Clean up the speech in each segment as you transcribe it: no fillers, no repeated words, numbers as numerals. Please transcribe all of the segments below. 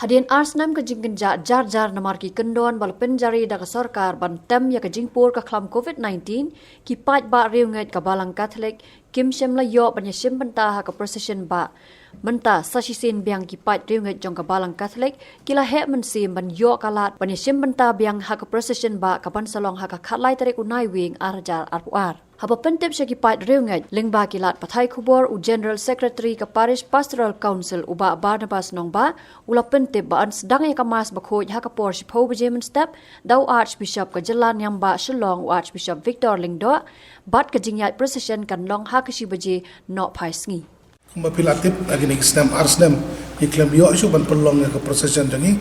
Hadian Arsnam kejing kenja jar namar ki kendon bal penjari da sorkar bantem ya kejing pur ka klam COVID-19 ki pat ba riunget ka balang Catholic kim shem la yo banya shem banta ha ka procession ba menta sasisin biang ki pat riunget jong ka balang Catholic kila he mensim ban yo kalat banya shem banta biang ha ka procession ba ka ban salong ha ka khatlai tarik unai wing arjar arpuar haba pentep syaki pat riunget lingba kilat pathai khubor u General Secretary ka Parish Pastoral Council uba Barnabas nongba ula pentep ba an sedang ya kamas bakhoj ha ka por shipho bejemen step dau Archbishop ka jalan yang ba Shillong u Archbishop Victor Lingdo bat ka jingyat procession kan long ha ka shibaje no phaisngi Mapilatip lagi ni Islam Arsnam iklam yo isu ban pelong ke procession jangi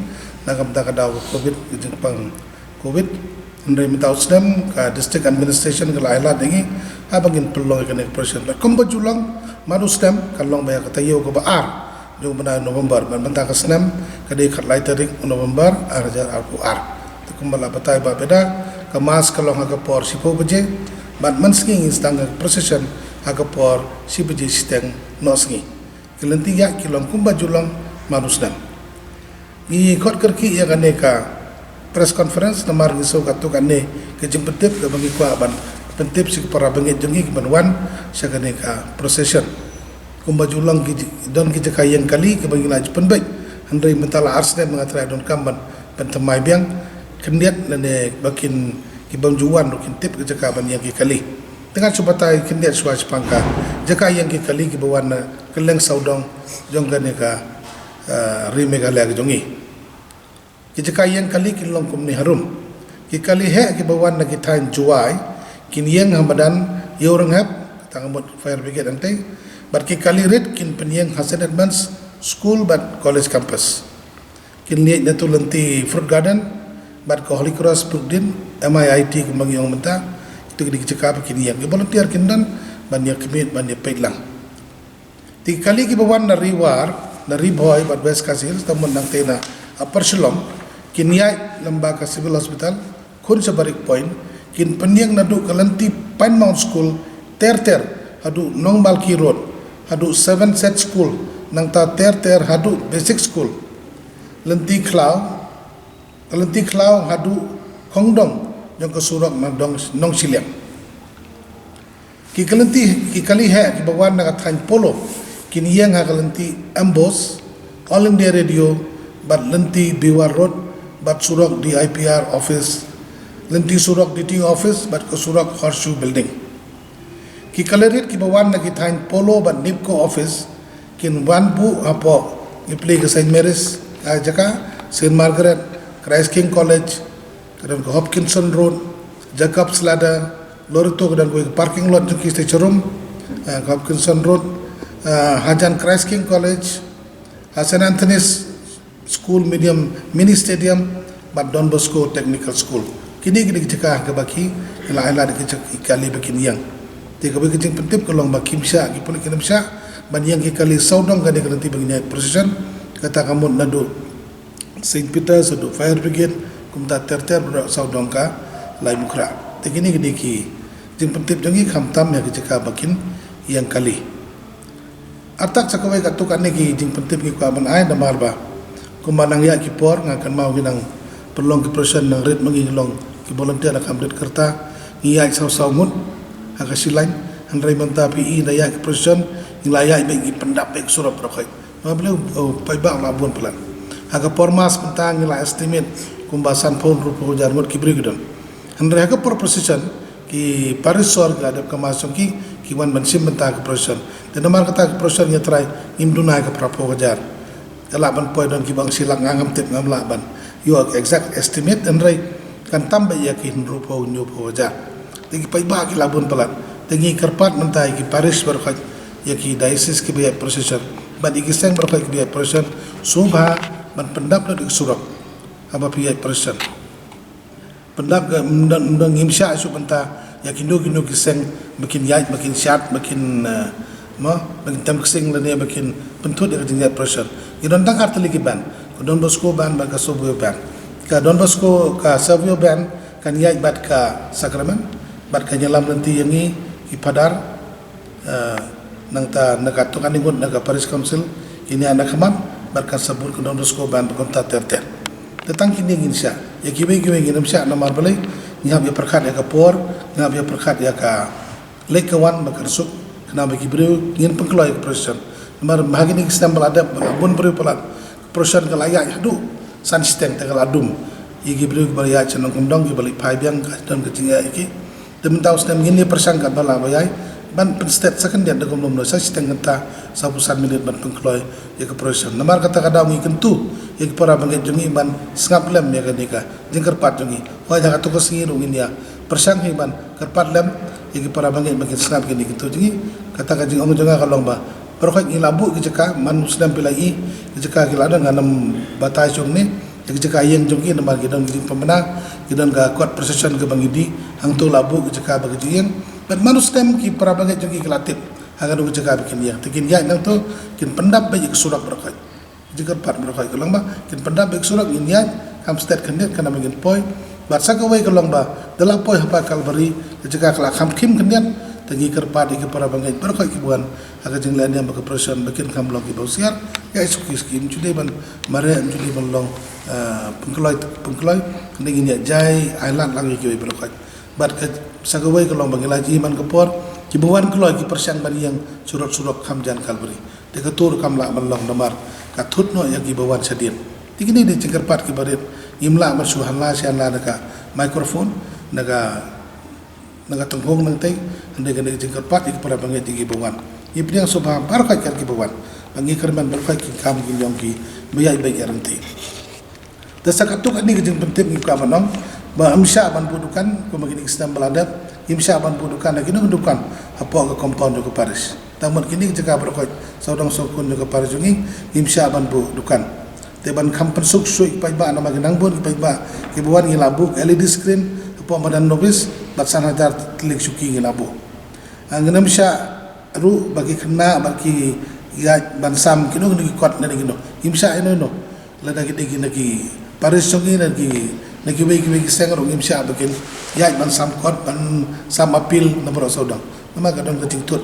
nagam da daw covid jeng pang covid ndai mitau Islam ka district administration ke laila dengi abangin pelong ke procession kom bajulang manu Islam kalong baya kata yo ko ba ar jo bana November ban banta ka Islam ka de khat lai tarik November arjar aku ar tukum bala batai ba beda ka mas kalong ka por sipo beje ban mansking instang procession aga por sibeje siteng nosngi kelentiga kilom kumba julang manusdam i khot kerki ya kaneka press conference namar giso katu kane ke jempetip ke bagi kwa ban pentip si para bangit jengi ban wan sa kaneka procession kumba julang don ki yang kali ke bagi laj penbaik handai mentala arsne mengatrai don kamban pentemai biang kendiat nane bakin ki bangjuan rukin tip ke jakaban yang ki kali dengan subatai kendiat suaj pangka jaka yang ki kali ki bawana keleng saudong jong ganeka rimega lag jongi ki jaka yang kali ki long kum ni harum ki kali he ki bawana ki tain juai kin yang hamadan yorang hap tangamot fire brigade ante but ki kali red kin penyeng Hasan Advance school but college campus kin liat natu lenti fruit garden but ko Holy Cross Pugdin MIIT kembang yang menta itu dicekap kini yang volunteer kindan banyak kemit banyak pailang tiga kali ki bawan dari war dari boy bat west kasil tamun nang tena upper shalom kini lembaga civil hospital kun sebarik point kin penyang nadu kalanti Pine Mount School ter hadu Nong Balki Road hadu 7 set school nang ta ter hadu basic school lenti klau hadu Kongdong yang kesurak mandong nong siliang ki kali he ki bawan na thain polo kin yang ha kalenti ambos all India radio bat lenti Biwar Road bat surak di IPR office lenti surak DT office bat kesurak Horseshoe building ki kalerit ki bawan na ki thain polo bat Nipco office kin wanbu apo ki play ke St Mary's jaka St Margaret Christ King College dan ke Hopkinson Road, Jacob's Ladder, Lorito dan ke parking lot jengki Stecherum, Hopkinson Road, Hajan Christ King College, St Anthony's School Medium Mini Stadium, but Don Bosco Technical School. Kini jika ke baki, ila kali bikin yang. Tiga bagi jeng pentip kalau baki misya, kipun kena misya, ban yang kali saudong kali nanti baginya procession, kata kamu nadu Saint Peter's, nadu Fire Brigade. Kumta ter berak saudong ka lai mukra tegini gini ki jing pentip jongi khamtam ya jika bakin yang kali atak sakawai katukan ni ki jing pentip ki ka ban ai damar ba kumanang ya ki por ngakan mau ginang perlong ki person nang red mangilong ki volunteer nak update kerta ngiai saw mut aga silain handrai manta pi da ya ki person ngilaya bagi pendap bagi surat prokai mabelu pai ba labun pelan aga pormas pentang ngila estimate kumbasan pun rupa ujar mut kibri gudon handre ka por procession ki parisor ga adap kamasong ki wan bansim benta ka procession dan namar kata ka procession nya try imduna ka prapo ujar kala ban poy don ki bang silak ngam tip ngam laban yo exact estimate handre kan tambah ya ki rupa unyo po ujar tegi pai ba ki labun pelat tegi kerpat mentai ki paris berkat ya ki diocese ki biaya procession ban ikiseng berkat ki biaya procession subha ban pendap na surak apa pihak person pendap ke undang ngimsya isu benta yakin do kiseng makin yait makin syat makin makin tam kiseng lani makin pentut dengan tinggal person idon tang arteli ban Don Bosco ban ka Savio ban ka Don Bosco ka Savio ban kan yait bat ka sakramen bat ka nyelam nanti yangi ipadar nang ta nakatukan ingot naga Paris Council ini anak keman berkat sabur ke dalam sko ban konta terter tetang kini ngin sya ya kiwe ngin sya namar balai ngap ya perkat ya kapor ngap ya perkat ya ka lekawan bakar suk kena bagi beriu ngin pengkeloi ke proses namar bahagi ni stempel ada bun beriu pelat proses ke layak hadu san sistem tegal adum igi beriu ke ya cenong kondong ke balik pai biang dan kecinga iki demen tahu sistem ngin ni persangka bala bayai ban penstet second dia degom nomno sa sistem kata sa pusan minit ban pengkeloi ya ke proses namar kata kada ngi kentu ya ke para bangai jungi ban sengap lem ya kadika jengker pat jungi wa jaga to kesingi rungin ya persang hi ban kerpat lem ya ke para bangai bagi sengap kini kentu jungi kata ka jing ong jonga kalong ba perkhoi ngi labu ke jeka man sedam pilai ke jeka ke lada nganam batai jong ni ke jeka yang jungi namar gidon gidin pemena gidon ga kuat precision ke bangidi hang tu labu ke jeka bagi jing dan manustem ki para bangai jungi kelatip agar dulu jaga bikin ya tekin ya nang tu kin pendap bagi surat berkai jika part berkai kelong ba kin pendap bagi surat in ya kam stat kandiat kana mangin poi batsa ka wei kelong ba dalam poi hapa kalbari jika kala kam kim kandiat tengi kerpat ki para bangai berkai ki buan agar jing lain yang bagi prosen bikin kam log ki bausiar ya iski skim jude ban mare jude ban long pengkeloi ngin ya jai island langi ki berkai bat ke sagawai kelong bagi laji man kepor kibuan keloi ki persiang bani yang surat-surat kamjan kalberi de ketur kamla melong damar katut no ya kibuan sadin tigini de cengkerpat ki barit imla mar suhanla sianla naka mikrofon naga tenghong nang tai ande gane cengkerpat ki para bangai tigi buan ipriang sobha barkat kal ki buan bangi kerman barkat ki kam ki yong ki bayai bai garanti dasakatuk ani gejeng penting ki ka manong ba amsha ban budukan ko magini sistem beladat imsha ban budukan lagi nundukan apa ke compound ke Paris tamat kini jika berkait saudang sokun ke Paris jungi imsha ban budukan teban kampen suk sui pai ba nama genang bun pai ba ke buan ngi labu LED screen apa madan novis batsan hajar klik suki ngi labu angenam sha ru bagi kena bagi ya bansam kino ngi kot na ngi no imsha eno no lada gede ngi Paris jungi lagi nagi wei sengar ngim sya bakin ya ban sam kot ban sam apil nomor saudang nama kadang ke jingtut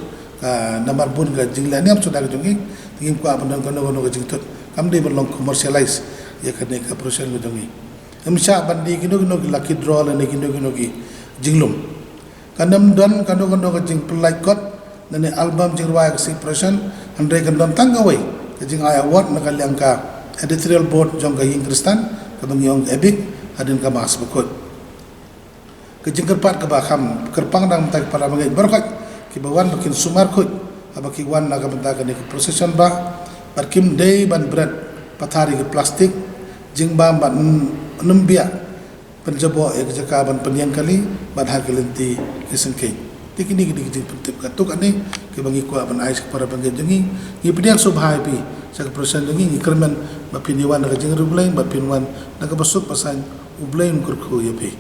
nomor bun ke jinglan ni sudah ke jungi tingim ko abang kono ke jingtut kam de berlong commercialize ya kene ke proses ke jungi ngim sya ban di kino lucky draw le kino ki jinglum kanam don kano ke jing pelai kot nane album jingwa ke si proses andre kan don tangawai ke jing ay award nakal yang ka editorial board jong ke ing kristan kadang yong epic adin ka mas bekut kejengkerpat ke bakam kerpang dang tak para bangai berkat ki bawan bakin sumar kut abaki wan naga bentak ni procession ba barkim day ban bread pathari ke plastik jing bam ban nembia penjabo ek jaka ban penyang kali ban hakelenti kisengke tikini gidi pentip katuk ani ke bangi ku ban ais para bangai jengi ni pediang subhai pi sak procession jengi ni kerman bapiniwan naga jengru lain bapinwan naga besuk pasan ublain kurku ya pi